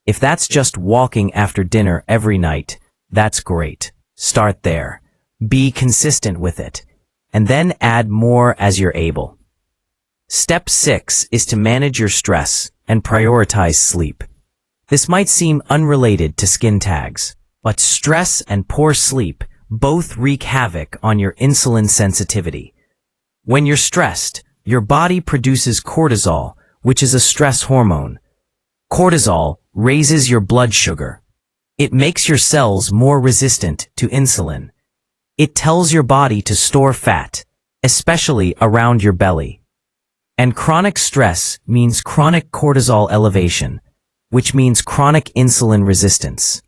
If that's just walking after dinner every night, that's great. Start there. Be consistent with it, and then add more as you're able. Step 6 is to manage your stress and prioritize sleep. This might seem unrelated to skin tags, but stress and poor sleep both wreak havoc on your insulin sensitivity. When you're stressed, your body produces cortisol, which is a stress hormone. Cortisol raises your blood sugar. It makes your cells more resistant to insulin. It tells your body to store fat, especially around your belly. And chronic stress means chronic cortisol elevation, which means chronic insulin resistance.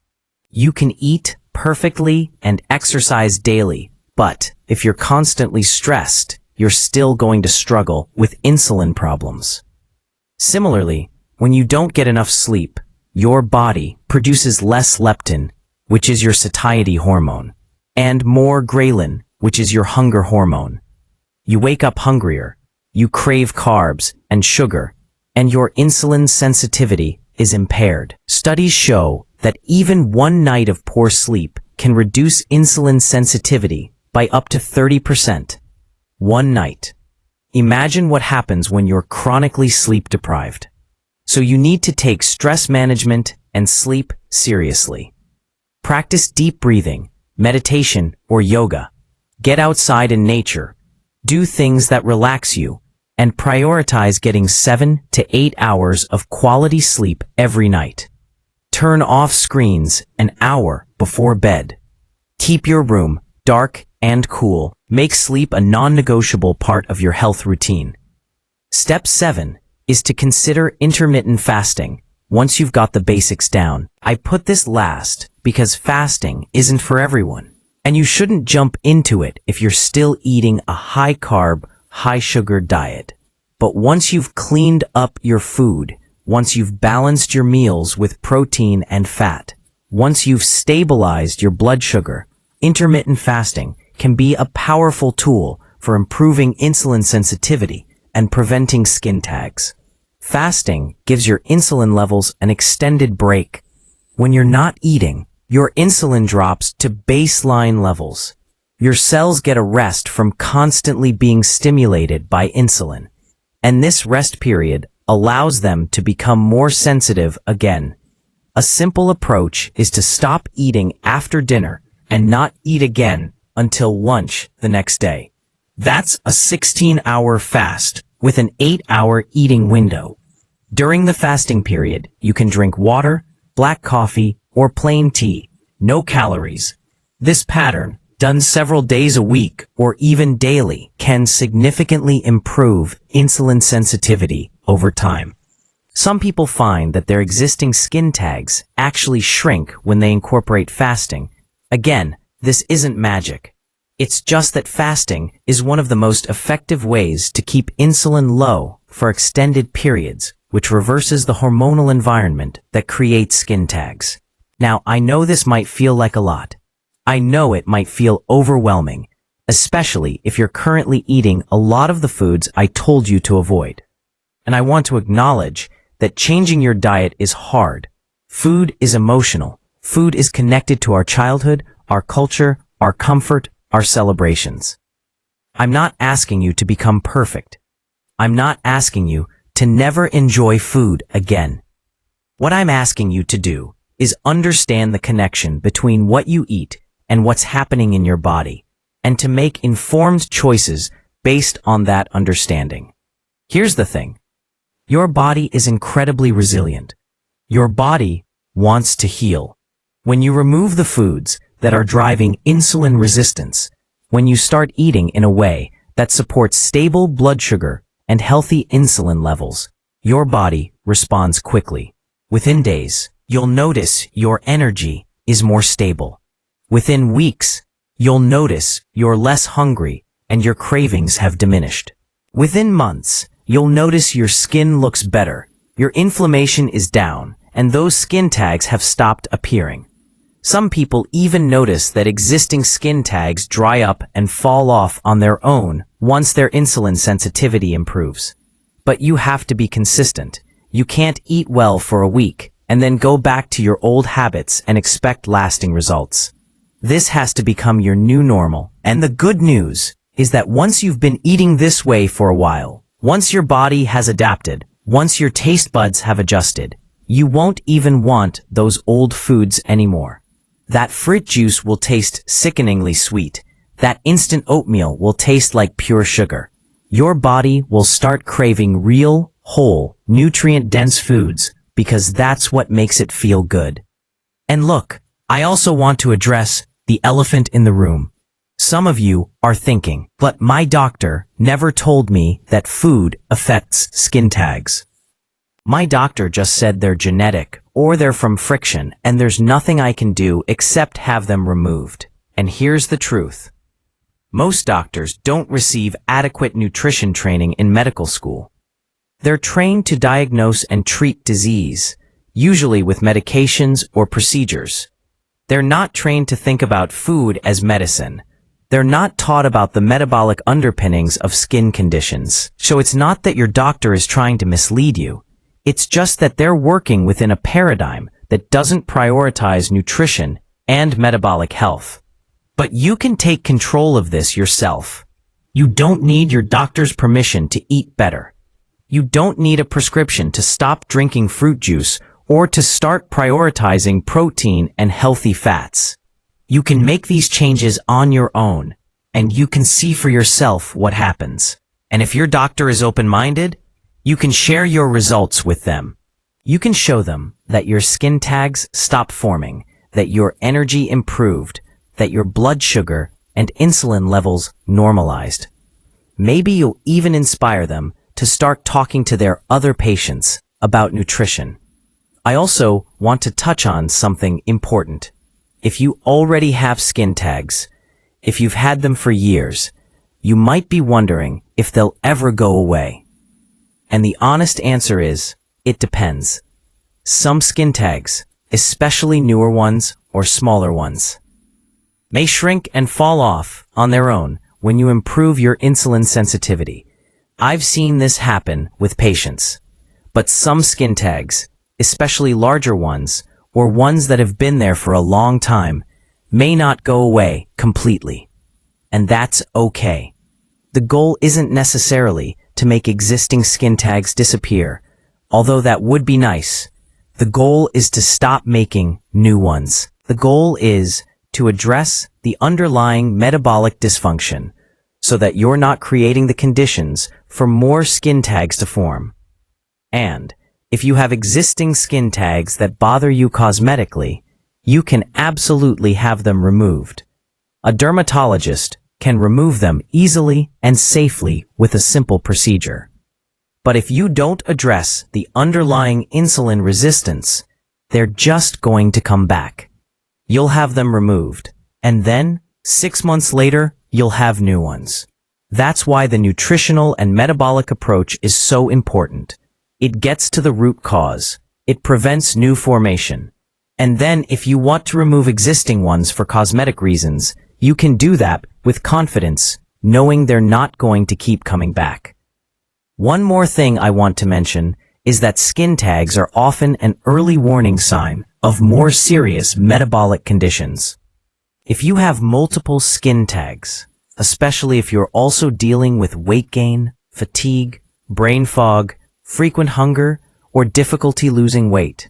You can eat perfectly and exercise daily, but if you're constantly stressed, you're still going to struggle with insulin problems. Similarly, when you don't get enough sleep, your body produces less leptin, which is your satiety hormone, and more ghrelin, which is your hunger hormone. You wake up hungrier, you crave carbs and sugar, and your insulin sensitivity is impaired. Studies show that even one night of poor sleep can reduce insulin sensitivity by up to 30%. One night. Imagine what happens when you're chronically sleep deprived. So you need to take stress management and sleep seriously. Practice deep breathing, meditation, or yoga. Get outside in nature. Do things that relax you, and prioritize getting 7 to 8 hours of quality sleep every night. Turn off screens an hour before bed. Keep your room dark and cool. Make sleep a non-negotiable part of your health routine. Step 7 is to consider intermittent fasting once you've got the basics down. I put this last because fasting isn't for everyone, and you shouldn't jump into it if you're still eating a high-carb, high-sugar diet. But once you've cleaned up your food, once you've balanced your meals with protein and fat, once you've stabilized your blood sugar, intermittent fasting can be a powerful tool for improving insulin sensitivity and preventing skin tags. Fasting gives your insulin levels an extended break. When you're not eating, your insulin drops to baseline levels. Your cells get a rest from constantly being stimulated by insulin, and this rest period allows them to become more sensitive again. A simple approach is to stop eating after dinner and not eat again until lunch the next day. That's a 16-hour fast with an 8-hour eating window. During the fasting period, you can drink water, black coffee, or plain tea. No calories. This pattern, done several days a week or even daily, can significantly improve insulin sensitivity over time. Some people find that their existing skin tags actually shrink when they incorporate fasting. Again, this isn't magic. It's just that fasting is one of the most effective ways to keep insulin low for extended periods, which reverses the hormonal environment that creates skin tags. Now, I know this might feel like a lot. I know it might feel overwhelming, especially if you're currently eating a lot of the foods I told you to avoid. And I want to acknowledge that changing your diet is hard. Food is emotional. Food is connected to our childhood, our culture, our comfort, our celebrations. I'm not asking you to become perfect. I'm not asking you to never enjoy food again. What I'm asking you to do is understand the connection between what you eat and what's happening in your body, and to make informed choices based on that understanding. Here's the thing. Your body is incredibly resilient. Your body wants to heal. When you remove the foods that are driving insulin resistance, when you start eating in a way that supports stable blood sugar and healthy insulin levels, your body responds quickly. Within days, you'll notice your energy is more stable. Within weeks, you'll notice you're less hungry and your cravings have diminished. Within months, you'll notice your skin looks better, your inflammation is down, and those skin tags have stopped appearing. Some people even notice that existing skin tags dry up and fall off on their own once their insulin sensitivity improves. But you have to be consistent. You can't eat well for a week and then go back to your old habits and expect lasting results. This has to become your new normal. And the good news is that once you've been eating this way for a while, once your body has adapted, once your taste buds have adjusted, you won't even want those old foods anymore. That fruit juice will taste sickeningly sweet. That instant oatmeal will taste like pure sugar. Your body will start craving real, whole, nutrient-dense foods because that's what makes it feel good. And look, I also want to address the elephant in the room. Some of you are thinking, but my doctor never told me that food affects skin tags. My doctor just said they're genetic or they're from friction and there's nothing I can do except have them removed. And here's the truth. Most doctors don't receive adequate nutrition training in medical school. They're trained to diagnose and treat disease, usually with medications or procedures. They're not trained to think about food as medicine. They're not taught about the metabolic underpinnings of skin conditions. So it's not that your doctor is trying to mislead you. It's just that they're working within a paradigm that doesn't prioritize nutrition and metabolic health. But you can take control of this yourself. You don't need your doctor's permission to eat better. You don't need a prescription to stop drinking fruit juice or to start prioritizing protein and healthy fats. You can make these changes on your own, and you can see for yourself what happens. And if your doctor is open-minded, you can share your results with them. You can show them that your skin tags stopped forming, that your energy improved, that your blood sugar and insulin levels normalized. Maybe you'll even inspire them to start talking to their other patients about nutrition. I also want to touch on something important. If you already have skin tags, if you've had them for years, you might be wondering if they'll ever go away. And the honest answer is, it depends. Some skin tags, especially newer ones or smaller ones, may shrink and fall off on their own when you improve your insulin sensitivity. I've seen this happen with patients. But some skin tags, especially larger ones, or ones that have been there for a long time, may not go away completely. And that's okay. The goal isn't necessarily to make existing skin tags disappear, although that would be nice. The goal is to stop making new ones. The goal is to address the underlying metabolic dysfunction so that you're not creating the conditions for more skin tags to form. And if you have existing skin tags that bother you cosmetically, you can absolutely have them removed. A dermatologist can remove them easily and safely with a simple procedure. But if you don't address the underlying insulin resistance, they're just going to come back. You'll have them removed, and then, 6 months later, you'll have new ones. That's why the nutritional and metabolic approach is so important. It gets to the root cause. It prevents new formation. And then if you want to remove existing ones for cosmetic reasons, you can do that with confidence, knowing they're not going to keep coming back. One more thing I want to mention is that skin tags are often an early warning sign of more serious metabolic conditions. If you have multiple skin tags, especially if you're also dealing with weight gain, fatigue, brain fog, frequent hunger, or difficulty losing weight,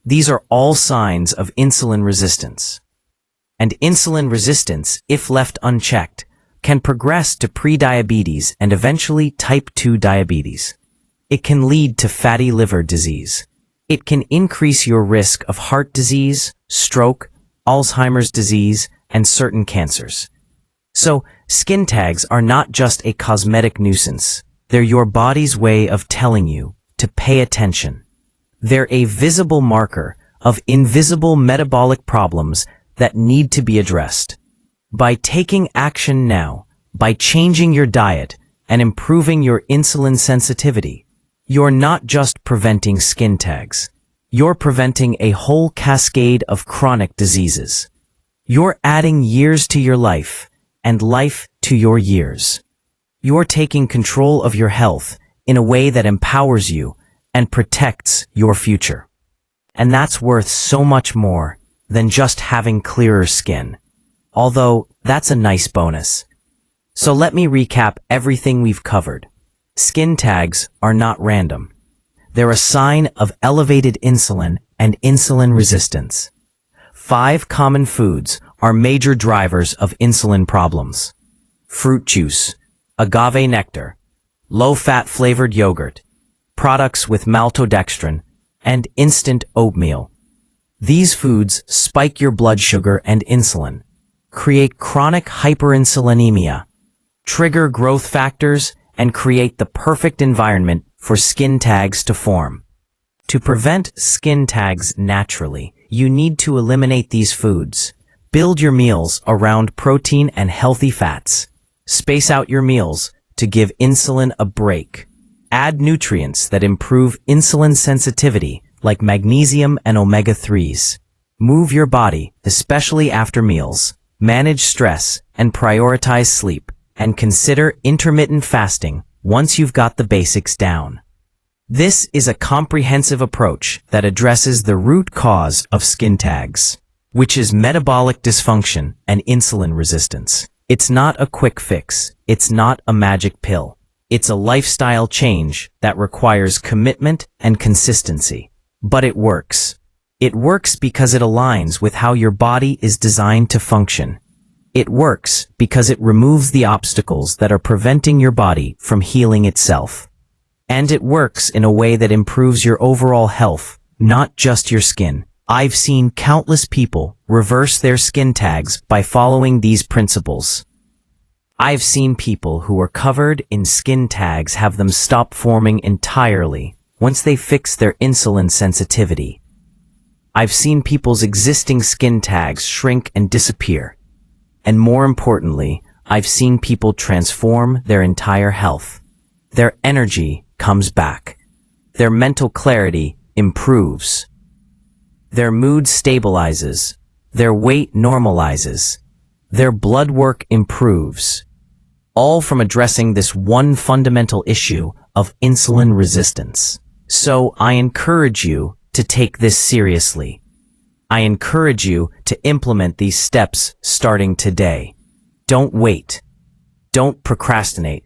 these are all signs of insulin resistance. And insulin resistance, if left unchecked, can progress to prediabetes and eventually type 2 diabetes. It can lead to fatty liver disease. It can increase your risk of heart disease, stroke, Alzheimer's disease, and certain cancers. So, skin tags are not just a cosmetic nuisance. They're your body's way of telling you to pay attention. They're a visible marker of invisible metabolic problems that need to be addressed. By taking action now, by changing your diet and improving your insulin sensitivity, you're not just preventing skin tags. You're preventing a whole cascade of chronic diseases. You're adding years to your life and life to your years. You're taking control of your health in a way that empowers you and protects your future. and that's worth so much more than just having clearer skin. Although, that's a nice bonus. So let me recap everything we've covered. Skin tags are not random. They're a sign of elevated insulin and insulin resistance. 5 common foods are major drivers of insulin problems: fruit juice, agave nectar, low-fat flavored yogurt, products with maltodextrin, and instant oatmeal. These foods spike your blood sugar and insulin, create chronic hyperinsulinemia, trigger growth factors, and create the perfect environment for skin tags to form. To prevent skin tags naturally, you need to eliminate these foods. Build your meals around protein and healthy fats. Space out your meals to give insulin a break. Add nutrients that improve insulin sensitivity, like magnesium and omega-3s. Move your body, especially after meals. Manage stress and prioritize sleep. And consider intermittent fasting once you've got the basics down. This is a comprehensive approach that addresses the root cause of skin tags, which is metabolic dysfunction and insulin resistance. It's not a quick fix. It's not a magic pill. It's a lifestyle change that requires commitment and consistency. But it works. It works because it aligns with how your body is designed to function. It works because it removes the obstacles that are preventing your body from healing itself. And it works in a way that improves your overall health, not just your skin. I've seen countless people reverse their skin tags by following these principles. I've seen people who are covered in skin tags have them stop forming entirely once they fix their insulin sensitivity. I've seen people's existing skin tags shrink and disappear. And more importantly, I've seen people transform their entire health. Their energy comes back. Their mental clarity improves. Their mood stabilizes. Their weight normalizes. Their blood work improves. All from addressing this one fundamental issue of insulin resistance. So I encourage you to take this seriously. I encourage you to implement these steps starting today. Don't wait. Don't procrastinate.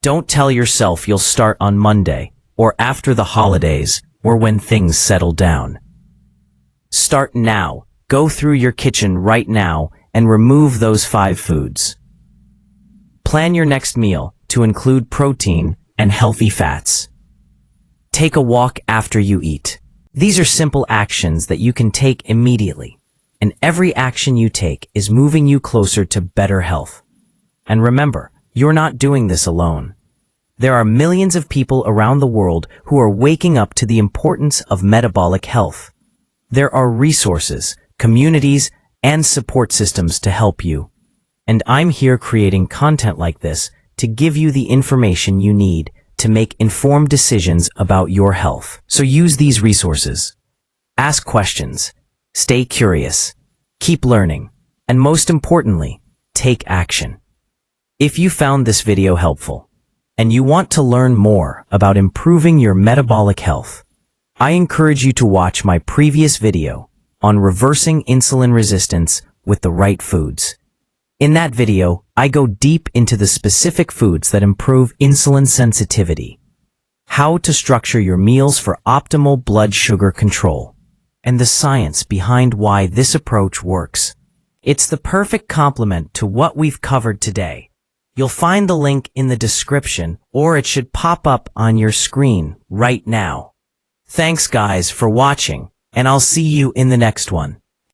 Don't tell yourself you'll start on Monday, or after the holidays, or when things settle down. Start now. Go through your kitchen right now and remove those 5 foods. Plan your next meal to include protein and healthy fats. Take a walk after you eat. These are simple actions that you can take immediately, and every action you take is moving you closer to better health. And remember, you're not doing this alone. There are millions of people around the world who are waking up to the importance of metabolic health. There are resources, communities, and support systems to help you. And I'm here creating content like this to give you the information you need to make informed decisions about your health. So use these resources. Ask questions. Stay curious. Keep learning. And most importantly, take action. If you found this video helpful, and you want to learn more about improving your metabolic health, I encourage you to watch my previous video on reversing insulin resistance with the right foods. In that video, I go deep into the specific foods that improve insulin sensitivity, how to structure your meals for optimal blood sugar control, and the science behind why this approach works. It's the perfect complement to what we've covered today. You'll find the link in the description, or it should pop up on your screen right now. Thanks guys for watching, and I'll see you in the next one.